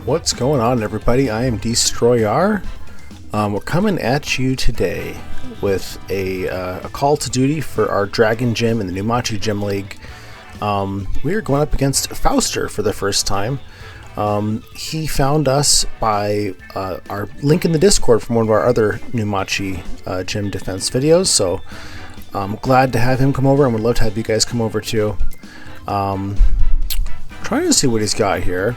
What's going on, everybody? I am Destroyer. We're coming at you today with a call to duty for our Dragon Gym in the Numachi Gym League. We are going up against Fauster for the first time. He found us by our link in the Discord from one of our other Numachi gym defense videos, so I'm glad to have him come over and would love to have you guys come over too. Trying to see what he's got here.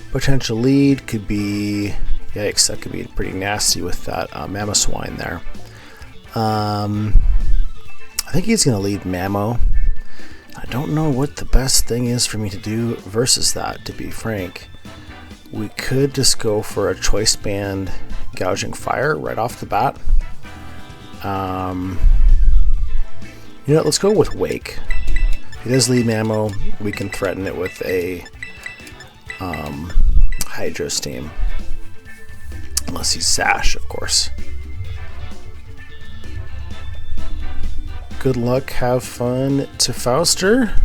Potential lead could be, yikes, that could be pretty nasty with that Mammo Swine there. I think he's going to lead Mammo. I don't know what the best thing is for me to do versus that, to be frank. We could just go for a choice band gouging fire right off the bat. You know what, let's go with Wake. If he does lead Mammo, we can threaten it with a Hydro Steam. Unless he's Sash, of course. Good luck, have fun to Fauster.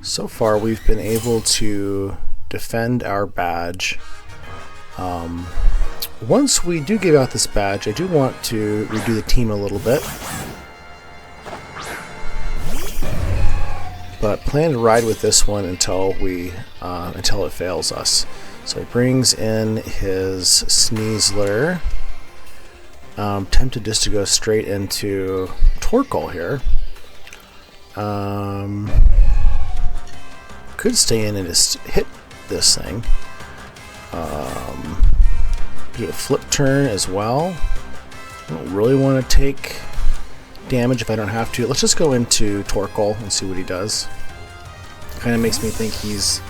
So far, we've been able to defend our badge. Once we do give out this badge, I do want to redo the team a little bit. But plan to ride with this one until it fails us. So he brings in his Sneasler. Tempted just to go straight into Torkoal here. Could stay in and just hit this thing. Do a flip turn as well. I don't really want to take damage if I don't have to. Let's just go into Torkoal and see what he does. Kind of makes me think he's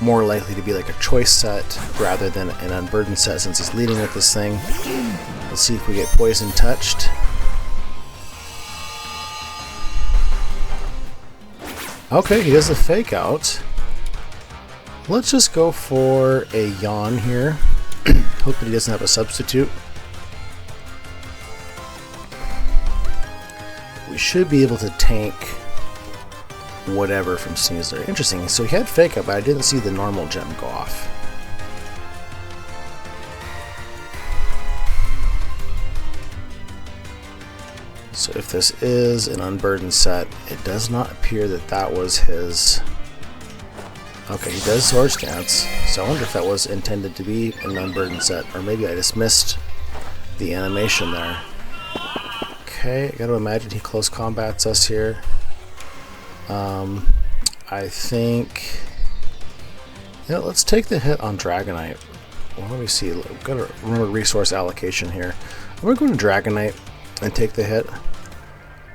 more likely to be like a choice set rather than an unburdened set since he's leading with this thing. Let's see if we get poison touched. Okay, he does a fake out. Let's just go for a yawn here. Hope that he doesn't have a substitute. We should be able to tank whatever from Sneasler. Interesting. So he had fake up, but I didn't see the normal gem go off. So if this is an unburdened set, it does not appear that that was his. Okay, he does Swords Dance, so I wonder if that was intended to be an unburdened set, or maybe I just missed the animation there. Okay, I gotta imagine he close combats us here. I think, you know, let's take the hit on Dragonite. Well, let me see. I've got to remember resource allocation here. I'm gonna go to Dragonite and take the hit.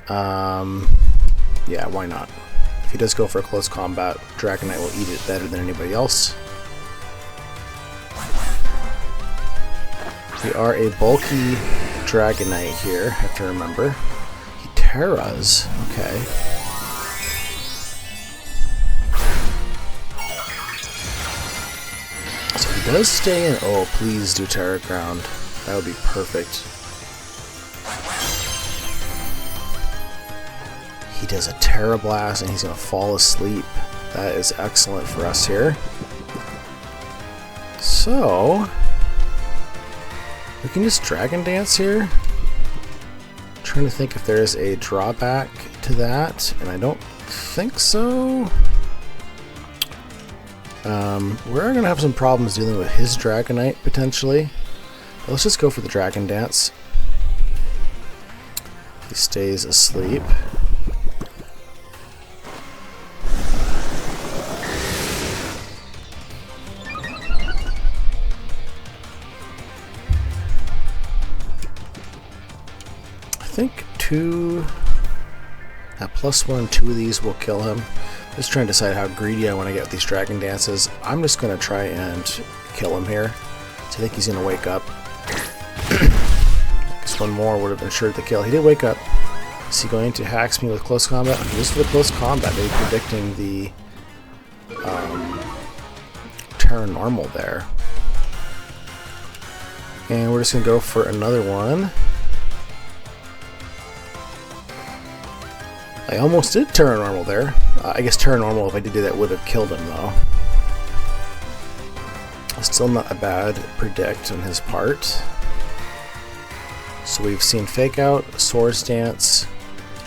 Yeah, why not? If he does go for a close combat, Dragonite will eat it better than anybody else. We are a bulky Dragonite here, I have to remember. He Terras, okay. So he does stay in. Oh, please do Terra Ground. That would be perfect. He does a Terra Blast and he's going to fall asleep. That is excellent for us here. So we can just Dragon Dance here. I'm trying to think if there's a drawback to that, and I don't think so. We're going to have some problems dealing with his Dragonite potentially. But let's just go for the Dragon Dance. He stays asleep. I think at +1, 2 of these will kill him. Just trying to decide how greedy I want to get with these Dragon Dances. I'm just going to try and kill him here. So I think he's going to wake up. Guess one more would have ensured the kill. He did wake up. Is he going to hacks me with close combat? Just for the close combat, maybe predicting the Terra Normal there. And we're just going to go for another one. I almost did Terra Normal there. I guess Terra Normal, if I did do that, would have killed him though. Still not a bad predict on his part. So we've seen Fake Out, Swords Dance,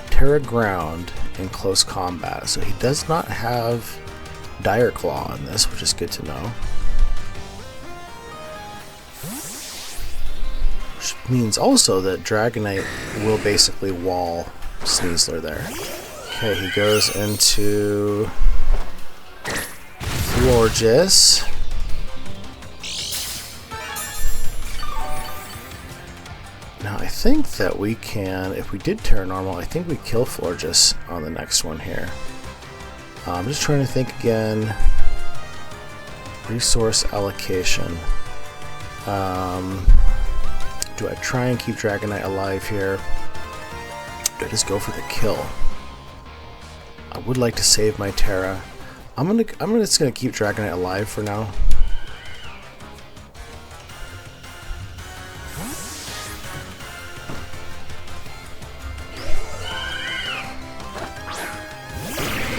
Terra Ground, and Close Combat. So he does not have Dire Claw on this, which is good to know. Which means also that Dragonite will basically wall Sneasler there. Okay, he goes into Florges. Now I think that we can, if we did Terra Normal, I think we kill Florges on the next one here. I'm just trying to think again. Resource allocation. Do I try and keep Dragonite alive here? Do I just go for the kill? I would like to save my Terra. I'm just gonna keep Dragonite alive for now.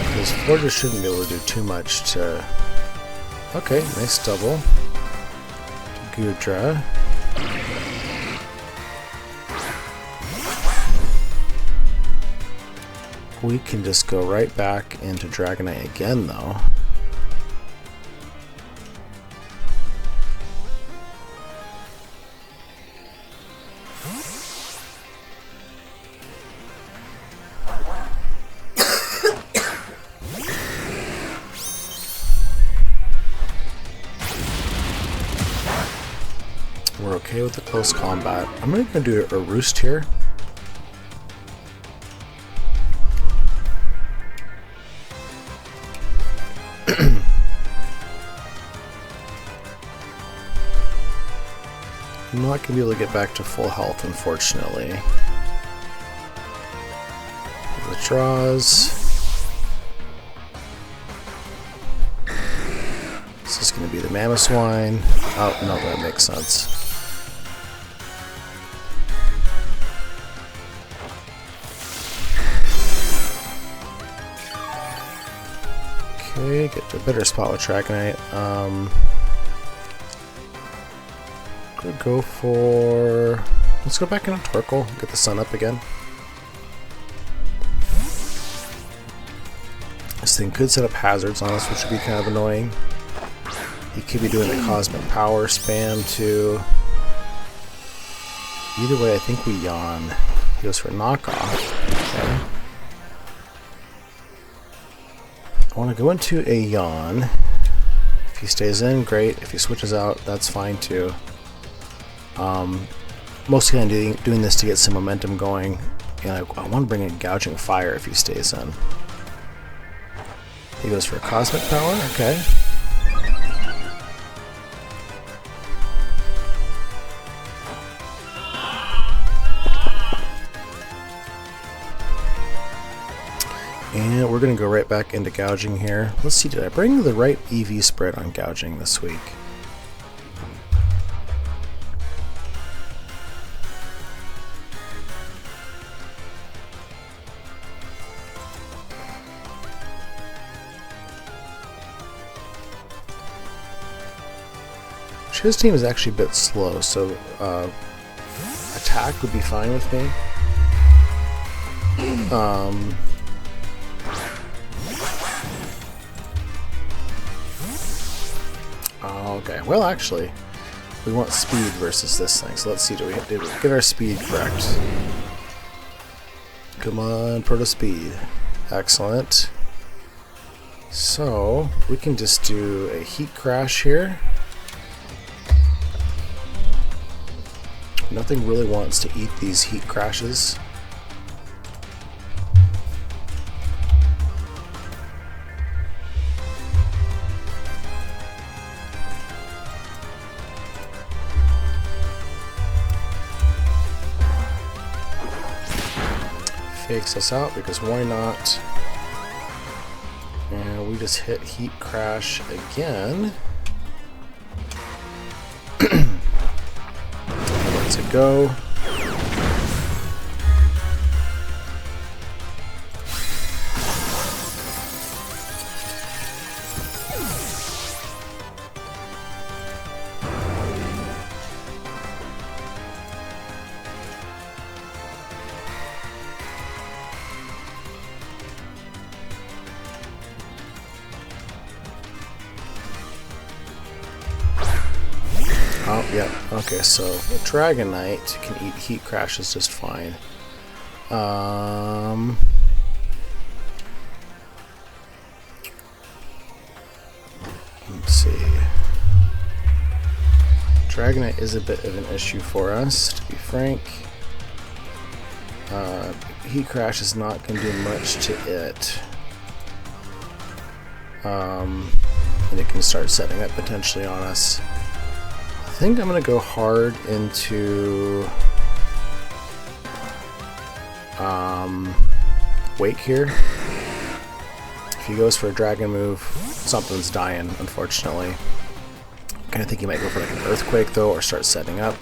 Because Florida shouldn't be able to do too much to... Okay, nice double. Gudra. We can just go right back into Dragonite again, though. We're okay with the close combat. I'm going to do a Roost here. I'm not going to be able to get back to full health, unfortunately. Withdraws. This is going to be the Mamoswine. Oh, no, that makes sense. Okay, get to a better spot with Dragonite. Gonna go for... Let's go back into Torkoal, get the sun up again. This thing could set up hazards on us, which would be kind of annoying. He could be doing the Cosmic Power spam too. Either way, I think we yawn. He goes for a knockoff. Okay. I want to go into a yawn. If he stays in, great. If he switches out, that's fine too. Mostly I'm doing this to get some momentum going, and I want to bring in Gouging Fire if he stays in. He goes for a Cosmic Power, okay. And we're going to go right back into Gouging here. Let's see, did I bring the right EV spread on Gouging this week? His team is actually a bit slow, so attack would be fine with me. Okay, well actually, we want speed versus this thing, so let's see, did we get our speed correct? Come on, Proto Speed. Excellent. So, we can just do a Heat Crash here. Nothing really wants to eat these Heat Crashes. Fakes us out because why not? And we just hit Heat Crash again. Let's go. Yep. Okay, so Dragonite can eat heat crashes just fine. Let's see. Dragonite is a bit of an issue for us, to be frank. Heat Crash is not going to do much to it. And it can start setting up potentially on us. I think I'm going to go hard into Wake here. If he goes for a dragon move, something's dying, unfortunately. I kind of think he might go for like an Earthquake though, or start setting up.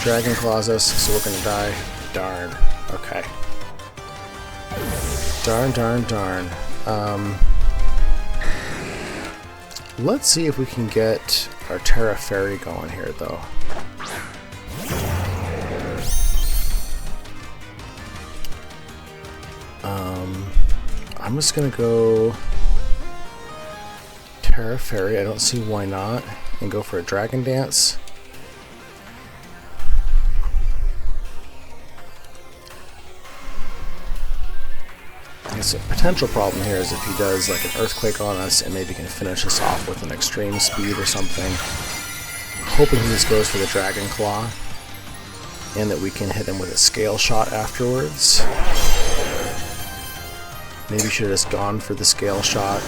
Dragon claws us, so we're gonna die. Darn. Okay. Darn. Let's see if we can get our Terra Fairy going here, though. I'm just gonna go Terra Fairy. I don't see why not, and go for a Dragon Dance. So a potential problem here is if he does like an Earthquake on us and maybe can finish us off with an Extreme Speed or something. I'm hoping he just goes for the Dragon Claw and that we can hit him with a Scale Shot afterwards. Maybe should have just gone for the Scale Shot.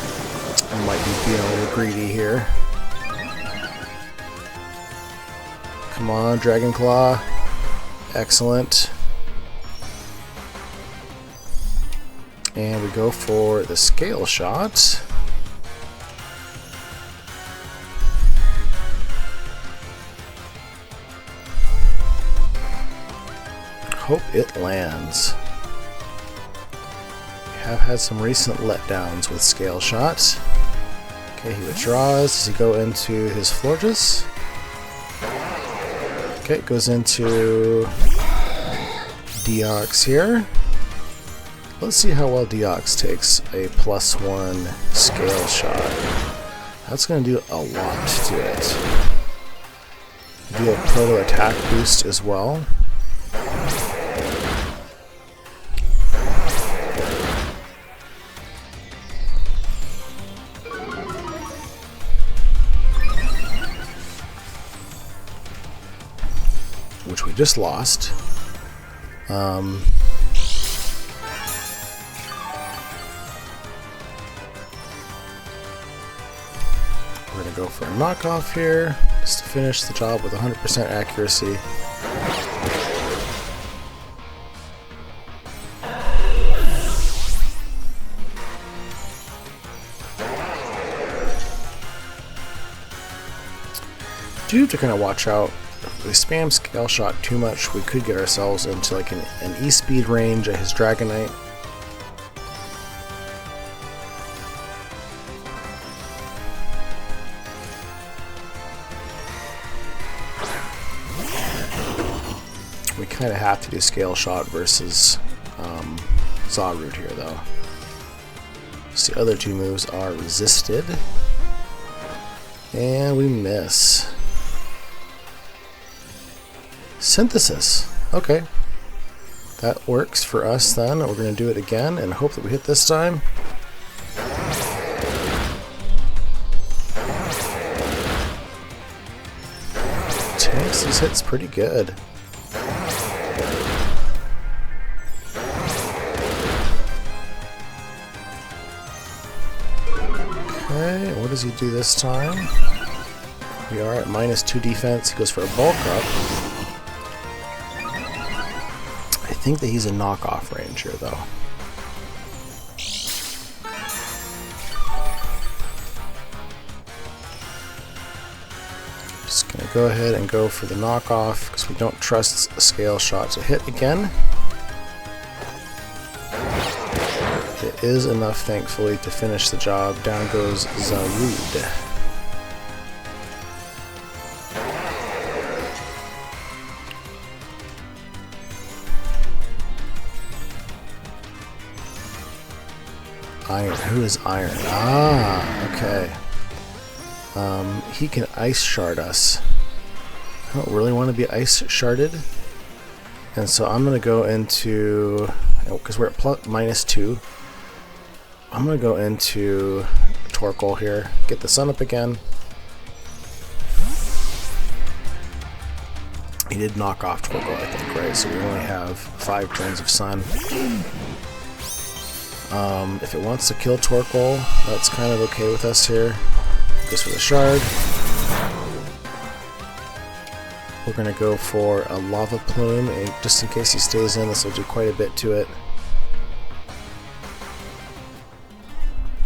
I might be being a little greedy here. Come on, Dragon Claw. Excellent. And we go for the Scale Shot. Hope it lands. We have had some recent letdowns with Scale Shot. Okay, he withdraws. Does he go into his Florges? Okay, goes into Deox here. Let's see how well Deox takes a +1 Scale Shot. That's going to do a lot to it. We do a Proto Attack boost as well. Which we just lost. We're going to go for a knockoff here, just to finish the job with 100% accuracy. Do have to kind of watch out. If we spam Scale Shot too much, we could get ourselves into like an E-Speed range of his Dragonite. We kind of have to do Scale Shot versus Zarude here, though. So the other two moves are resisted. And we miss. Synthesis. Okay. That works for us then. We're going to do it again and hope that we hit this time. Tanks these hits pretty good. Okay, what does he do this time? We are at -2 defense. He goes for a bulk up. I think that he's a knockoff range here, though. Just gonna go ahead and go for the knockoff because we don't trust a Scale Shot to hit again. It is enough, thankfully, to finish the job. Down goes Zarude. Iron. Who is Iron? Ah, okay. He can ice shard us. I don't really want to be ice sharded. And so I'm going to go into, because we're at -2, I'm going to go into Torkoal here. Get the sun up again. He did knock off Torkoal, I think, right? So we only have 5 turns of sun. If it wants to kill Torkoal, that's kind of okay with us here. Goes for the shard. We're going to go for a lava plume, just in case he stays in. This will do quite a bit to it.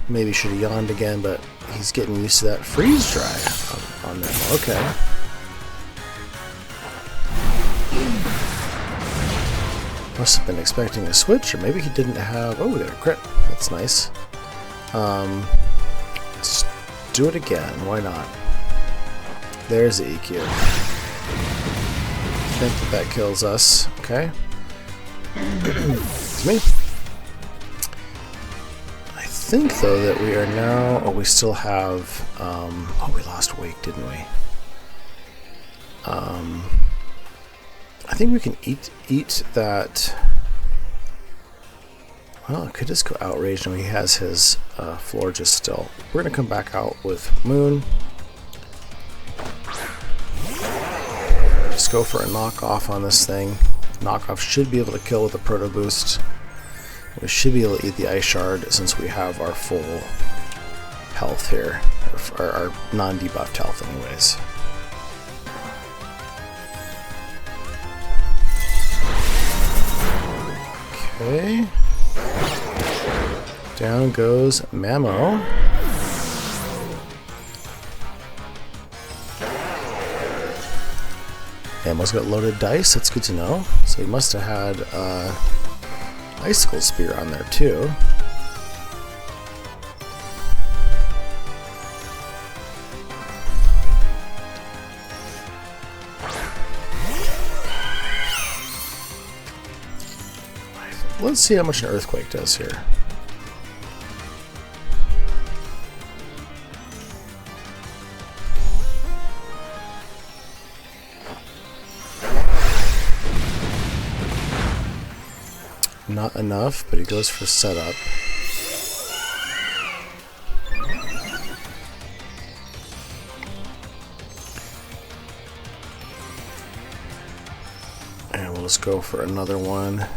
Maybe should have yawned again, but he's getting used to that freeze dry on them. Okay. Must have been expecting a switch, or maybe he didn't have... Oh, we got a crit. That's nice. Let's do it again. Why not? There's the EQ. I think that kills us. Okay. It's me. I think, though, that we are now... Oh, we still have... Oh, we lost Wake, didn't we? I think we can eat that... Well, I could just go Outrage, and he has his Florges still. We're going to come back out with Moon. Just go for a knockoff on this thing. Knockoff should be able to kill with a Proto Boost. We should be able to eat the Ice Shard since we have our full health here. Or our non-debuffed health anyways. Okay. Down goes Mamo. Mamo's got loaded dice, that's good to know. So he must have had Icicle Spear on there too. Let's see how much an Earthquake does here. Not enough, but he goes for setup. And we'll just go for another one.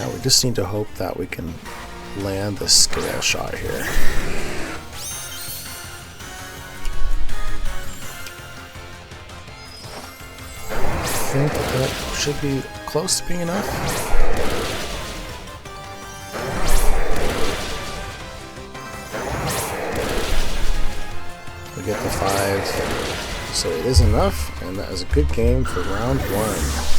We just need to hope that we can land the scale shot here. I think that should be close to being enough. We get the 5, so it is enough, and that is a good game for round 1.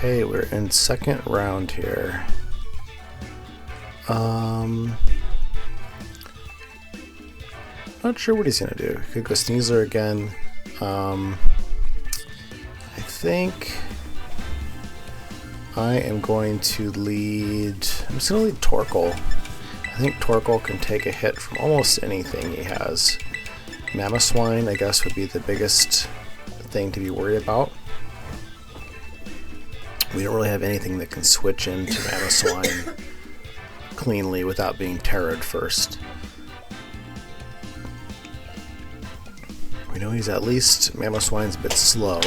Okay, we're in second round here. Not sure what he's gonna do. Could go Sneasler again. I think I am going to lead. I'm just gonna lead Torkoal. I think Torkoal can take a hit from almost anything he has. Mamoswine, I guess, would be the biggest thing to be worried about. We don't really have anything that can switch into Mamoswine cleanly without being terrored first. We know he's at least, Mamoswine's a bit slow.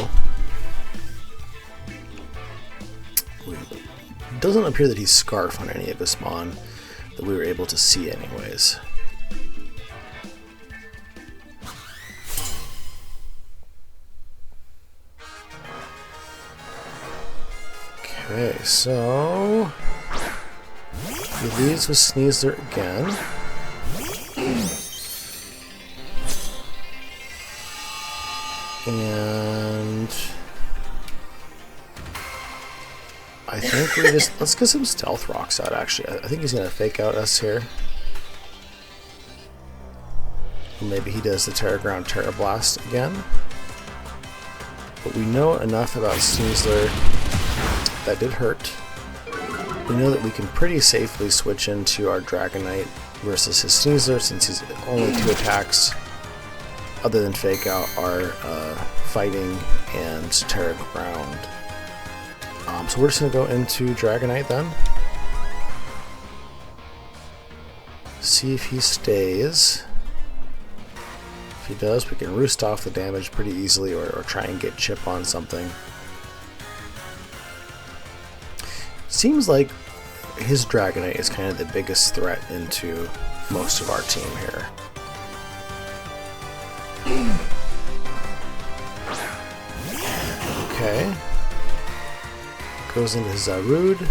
It doesn't appear that he's Scarf on any of his Mon that we were able to see anyways. Okay, so he leads with Sneasler again. And I think we just, let's get some Stealth Rocks out actually. I think he's going to fake out us here. Or maybe he does the Terra Ground Terra Blast again. But we know enough about Sneasler. That did hurt. We know that we can pretty safely switch into our Dragonite versus his Sneasler since he's only 2 attacks other than Fake Out are Fighting and Terra Ground. So we're just going to go into Dragonite then. See if he stays. If he does, we can roost off the damage pretty easily or try and get Chip on something. Seems like his Dragonite is kind of the biggest threat into most of our team here. Okay. Goes into Zarude.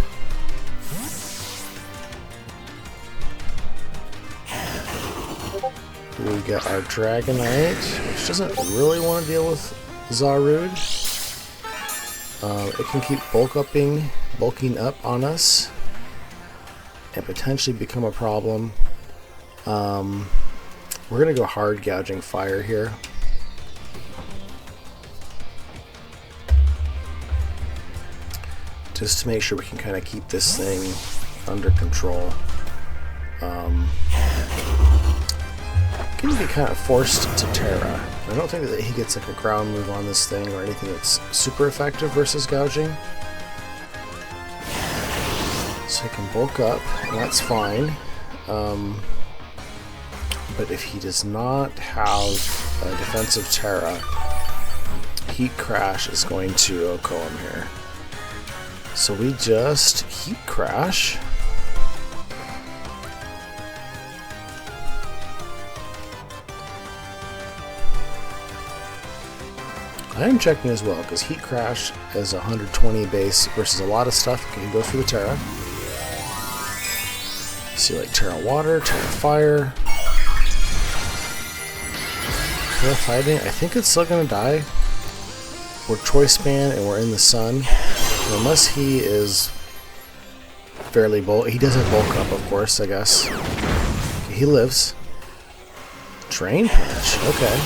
We got our Dragonite, which doesn't really want to deal with Zarude. It can keep bulking up on us and potentially become a problem. We're going to go hard Gouging Fire here. Just to make sure we can kind of keep this thing under control. Can be kind of forced to Terra. I don't think that he gets like a ground move on this thing or anything that's super effective versus gouging. So he can bulk up, and that's fine. But if he does not have a defensive Terra, Heat Crash is going to OHKO him here. So we just Heat Crash. I am checking as well, because Heat Crash is 120 base versus a lot of stuff. It can go for the Terra. See, like Terra Water, Terra Fire. Terra Fighting, I think it's still going to die. We're Choice Band and we're in the sun. So unless he is fairly bulk, he doesn't bulk up, of course, I guess. Okay, he lives. Drain Punch, okay.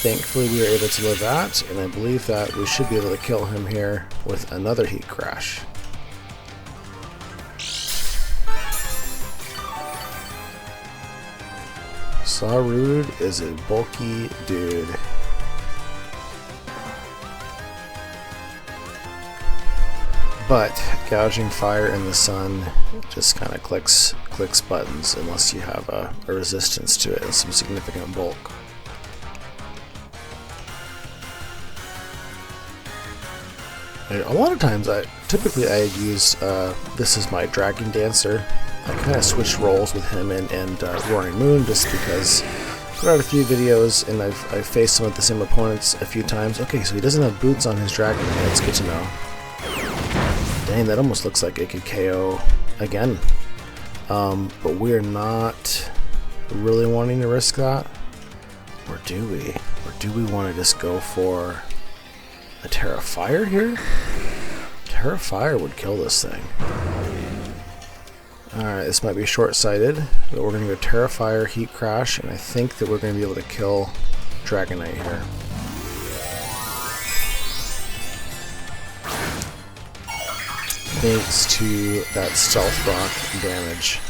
Thankfully we were able to live that, and I believe that we should be able to kill him here with another Heat Crash. Zarude is a bulky dude. But Gouging Fire in the sun just kind of clicks buttons unless you have a resistance to it and some significant bulk. A lot of times, typically I had used this as my Dragon Dancer. I kind of switched roles with him and Roaring Moon just because I put out a few videos and I've faced some of the same opponents a few times. Okay, so he doesn't have boots on his Dragon. That's good to know. Dang, that almost looks like it could KO again. But we're not really wanting to risk that. Or do we? Or do we want to just go for A Terra Fire here? Terra Fire would kill this thing. Alright, this might be short-sighted, but we're going to go Terra Fire, Heat Crash, and I think that we're going to be able to kill Dragonite here. Thanks to that Stealth Rock damage.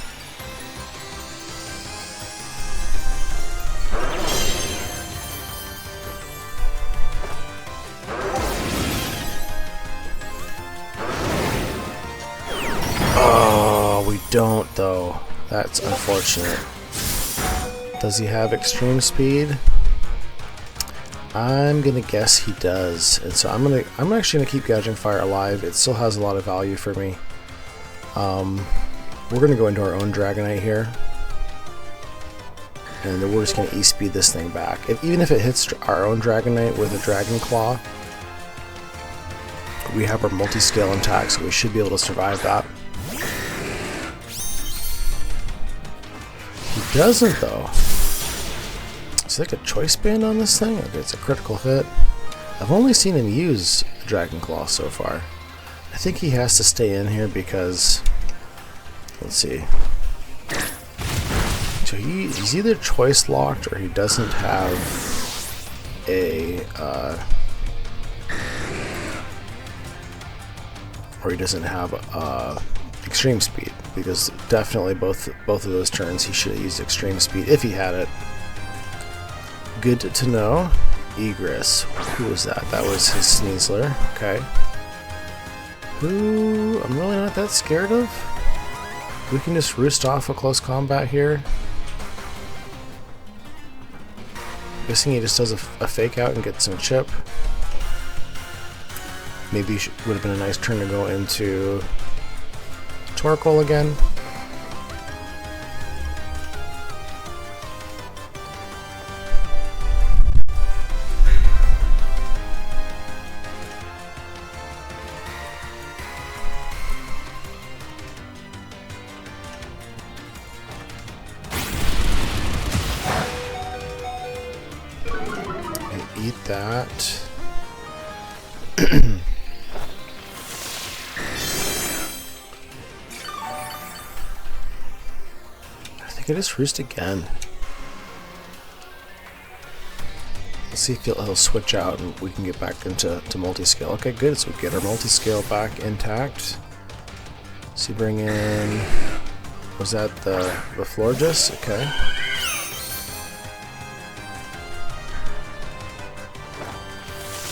Oh, we don't though. That's unfortunate. Does he have extreme speed? I'm gonna guess he does, and so I'm actually gonna keep Gouging Fire alive. It still has a lot of value for me. We're gonna go into our own Dragonite here, and then we're just gonna E-speed this thing back. Even if it hits our own Dragonite with a Dragon Claw, we have our multi-scale intact, so we should be able to survive that. He doesn't though. Is there like a choice band on this thing? Okay, it's a critical hit. I've only seen him use Dragon Claw so far. I think he has to stay in here because, let's see. So he's either choice locked or he doesn't have a extreme speed, because definitely both of those turns he should have used extreme speed if he had it. Good to know. Egress. Who was that? That was his Sneasler. Okay. Who I'm really not that scared of. We can just roost off a close combat here. Guessing he just does a fake out and gets some chip. Maybe would have been a nice turn to go into Torkoal again. Eat that. I think I just roost again. Let's see if he'll switch out and we can get back into multi-scale. Okay, good. So we get our multi-scale back intact. So you bring in, was that the Florges? Okay.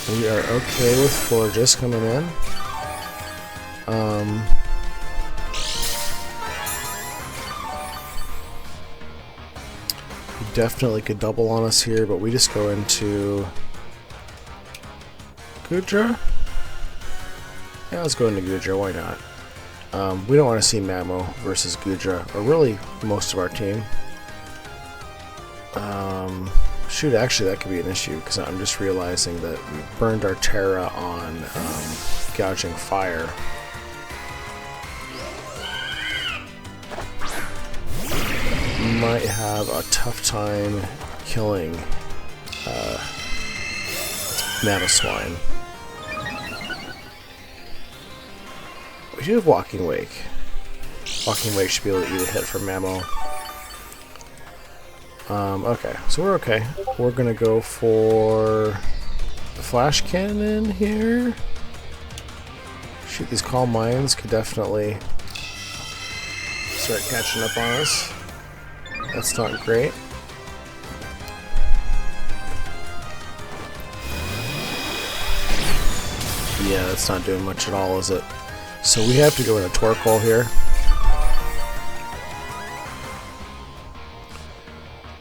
We are okay with Florges coming in. He definitely could double on us here, but we just go into Goodra. Yeah, let's go into Goodra, why not? We don't want to see Mamo versus Goodra, or really most of our team. Shoot, actually that could be an issue, because I'm just realizing that we burned our Terra on Gouging Fire. Might have a tough time killing Mamoswine. We do have Walking Wake. Walking Wake should be able to eat a hit from Mamo. Okay, so we're okay. We're gonna go for the Flash Cannon here. Shoot, these Calm Minds could definitely start catching up on us. That's not great. Yeah, that's not doing much at all, is it? So we have to go into Torkoal here.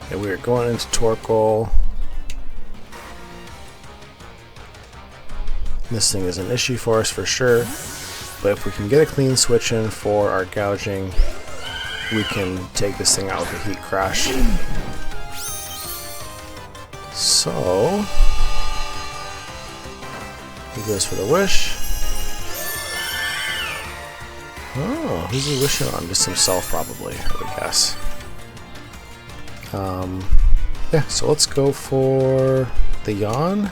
And we're going into Torkoal. This thing is an issue for us for sure, but if we can get a clean switch in for our gouging, we can take this thing out with a Heat Crash. So he goes for the wish. Oh, who's he wishing on? Just himself probably, I would guess. Yeah, so let's go for the Yawn.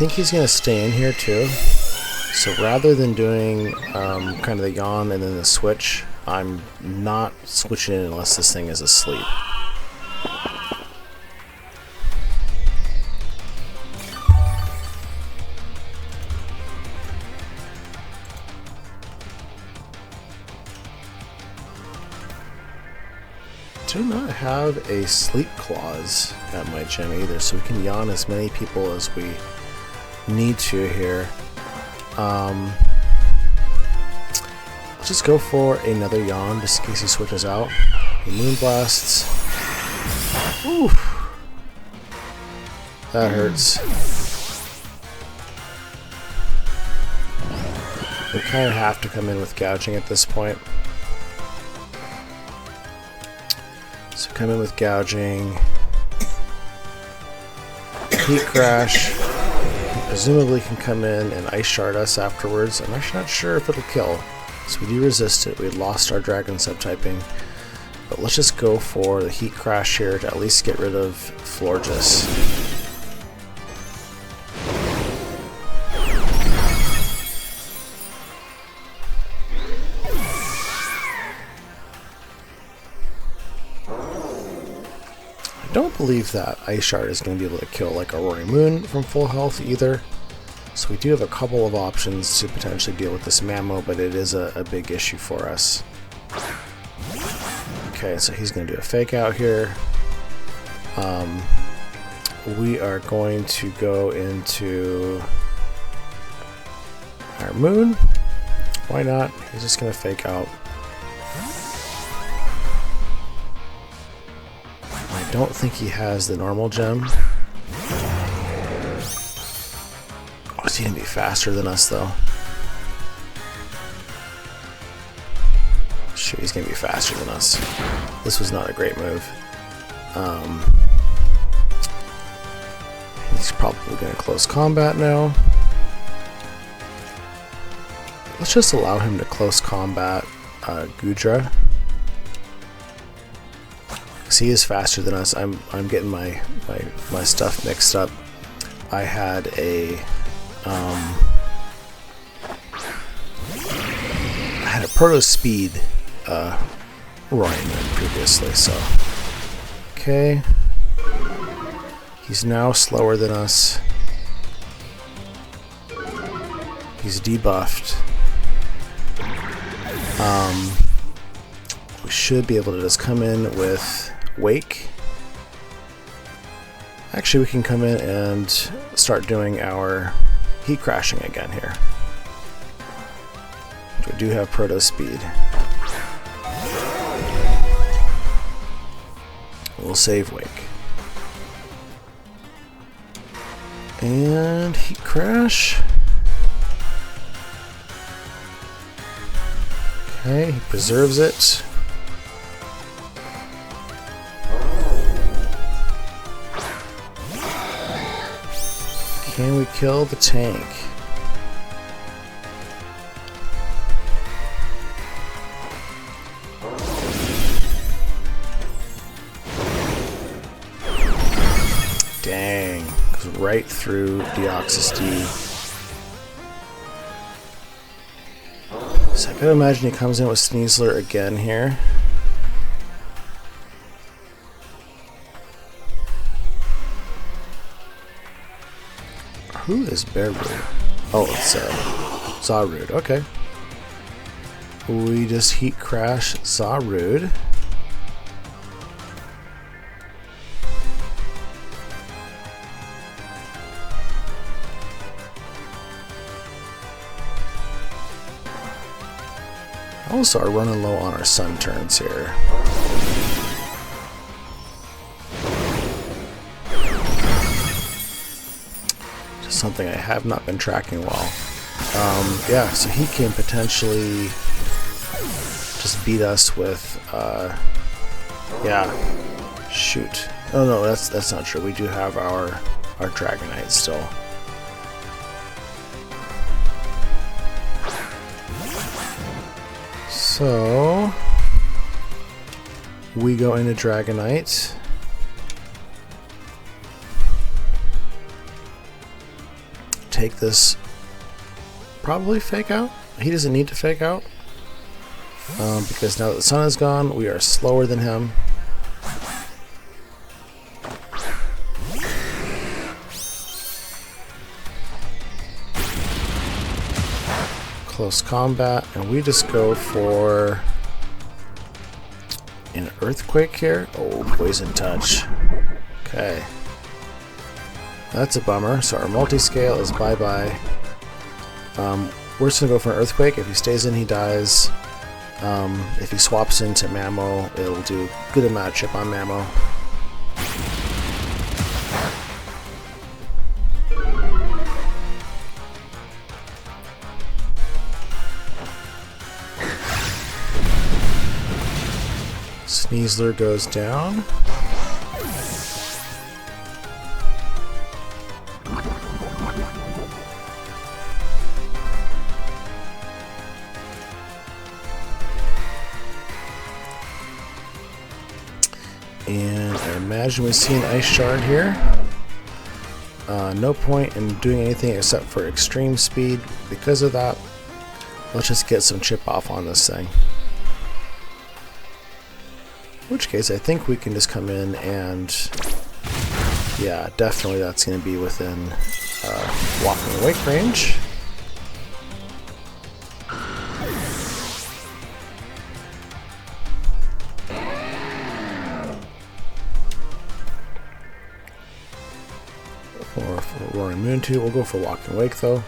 think he's going to stay in here too. So rather than doing kind of the yawn and then the switch, I'm not switching in unless this thing is asleep. Do not have a sleep clause at my gym either, so we can yawn as many people as we need to here. Let's just go for another yawn just in case he switches out. Moon blasts. Oof. That hurts. We kind of have to come in with gouging at this point. So come in with gouging. Heat crash. Presumably can come in and ice shard us afterwards. I'm actually not sure if it'll kill. So we do resist it. We lost our dragon subtyping. But let's just go for the heat crash here to at least get rid of Florges. I don't believe that Ice Shard is going to be able to kill like a Roaring Moon from full health either. So we do have a couple of options to potentially deal with this Mammo, but it is a big issue for us. Okay, so he's going to do a fake out here. We are going to go into our Moon. Why not? He's just going to fake out. I don't think he has the normal gem. Oh, is he going to be faster than us, though? Shoot, he's going to be faster than us. This was not a great move. He's probably going to close combat now. Let's just allow him to close combat Gudra. Because he is faster than us. I'm getting my stuff mixed up. I had a proto speed Roaring Moon previously, so okay. He's now slower than us. He's debuffed. We should be able to just come in with Wake. Actually, we can come in and start doing our heat crashing again here. We do have proto speed. We'll save Wake. And heat crash. Okay, he preserves it. Can we kill the tank? Dang, goes right through Deoxys D. So I gotta imagine he comes in with Sneasler again here. Who is Bearwood? Oh, it's Zarud. Okay. We just heat crash Zarud. Also are running low on our sun turns here. Just something I have not been tracking well. Yeah, so he can potentially just beat us with yeah. Shoot. Oh no, that's not true. We do have our Dragonite still. So we go into Dragonite. take this, probably fake out. He doesn't need to fake out, because now that the sun is gone, we are slower than him. Close combat, and we just go for an earthquake here. Oh, poison touch. Okay. That's a bummer. So our multi-scale is bye-bye. We're just going to go for an earthquake. If he stays in, he dies. If he swaps into Mammo, it'll do a good amount of chip on Mammo. Sneasler goes down. And I imagine we see an ice shard here. No point in doing anything except for extreme speed. Because of that, let's just get some chip off on this thing. In which case, I think we can just come in and, yeah, definitely that's going to be within walking awake range. Or if we're immune to, we'll go for walking awake though.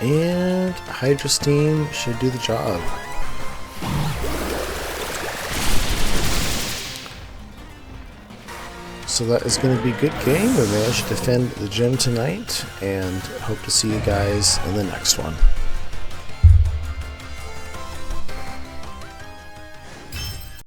And Hydra Steam should do the job. So that is going to be a good game. We managed to defend the gym tonight, and hope to see you guys in the next one.